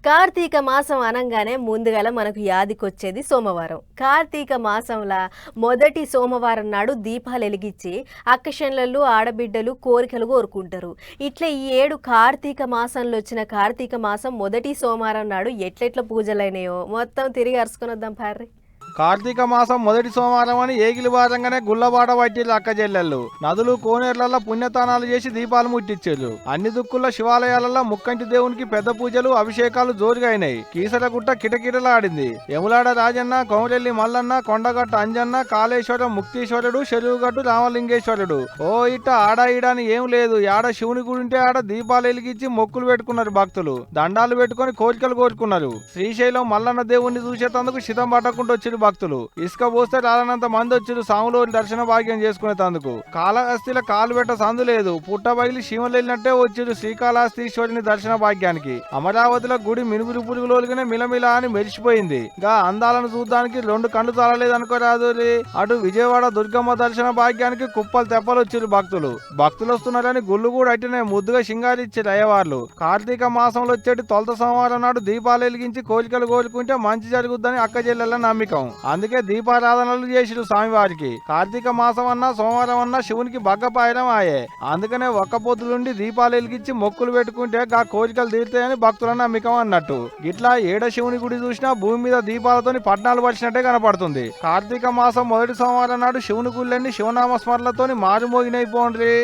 కార్తీక మాసం అనంగానే ముందుగల మనకు యాదికొచ్చేది సోమవారం. కార్తీక మాసంలా మొదటి సోమవారం నాడు దీపాలు ఎలిగించి అక్కశెన్లలు ఆడబిడ్డలు కోరికలు కోరుకుంటారు. ఇట్లా ఈ ఏడు కార్తీక మాసంలో వచ్చిన కార్తీక మాసం మొదటి సోమవారం నాడు ఎట్లెట్ల పూజలైనాయో మొత్తం తిరిగి అరుచుకొని వద్దాం పార్రి. కార్తీక మాసం మొదటి సోమవారం అని ఏగిలి వారంగానే గుల్లబాట పట్టిల్లు అక్క చెల్లెళ్ళు. నదులు కోనేర్లలో పుణ్యతానాలు చేసి దీపాలు ముట్టించారు. అన్ని దుక్కుల శివాలయాలలో ముక్కంటి దేవునికి పెద్ద పూజలు అభిషేకాలు జోరుగా అయినాయి. కీసరగుట్ట కిటకిటలాడింది. యములాడ రాజన్న, కొమరెల్లి మల్లన్న, కొండగట్ట అంజన్న, కాళేశ్వరం ముక్తీశ్వరుడు, చెరువుగట్టు రామలింగేశ్వరుడు. ఓ ఇట్ట ఆడ ఈడని ఏం లేదు. ఆడ శివుని గుడింటే ఆడ దీపాలు వెలిగించి మొక్కులు పెట్టుకున్నారు భక్తులు. దండాలు పెట్టుకుని కోరికలు కోరుకున్నారు. శ్రీశైలం మల్లన్న దేవుణ్ణి చూసేటందుకు శితం పట్టకుండా వచ్చి భక్తులు ఇసుక పోస్తే రాలనంత మంది వచ్చి సాములోని దర్శన భాగ్యం చేసుకునేందుకు. కాళహస్తిలో కాలు పెట్ట సందు లేదు. పుట్టబయలు శివలు వెళ్ళినట్టే వచ్చారు శ్రీకాళహస్తీశ్వరుని దర్శన భాగ్యానికి. అమరావతిలో గుడి మినుగురు పురుగులోలుగానే మిలమిల అని మెరిసిపోయింది. గా అందాలను చూడ్డానికి రెండు కళ్ళు చాలలేదు అనుకోరాదు. అటు విజయవాడ దుర్గమ్మ దర్శన భాగ్యానికి కుప్పలు తెప్పలు వచ్చారు భక్తులు. భక్తులు వస్తున్నారని గుళ్ళు కూడా అట్టినే ముద్దుగా సింగారిచ్చారు అయ్యవార్లు. కార్తీక మాసంలో వచ్చేటి తొలత సోమవారం నాడు దీపాలు వెలిగించి కోరికలు కోరుకుంటే మంచి జరుగుద్దని అక్క చెల్లెళ్ళ నమ్మికం. అందుకే దీపారాధనలు చేసిరు స్వామివారికి. కార్తీక మాసం అన్నా సోమవారం అన్నా శివునికి బగ్గపాయడం ఆయే. అందుకనే ఒక్క పొద్దులుండి దీపాలు వెలిగించి మొక్కులు పెట్టుకుంటే గా కోరికలు తీరుతాయని భక్తుల నమ్మికం అన్నట్టు. ఇట్లా ఏడ శివుని గుడి చూసినా భూమి మీద దీపాలతోని పట్నాలు పరిచినట్టే కనపడుతుంది. కార్తీక మాసం మొదటి సోమవారం నాడు శివుని గుళ్ళన్ని శివనామ స్మరణలతోని మారుమోగినైపోండ్రి.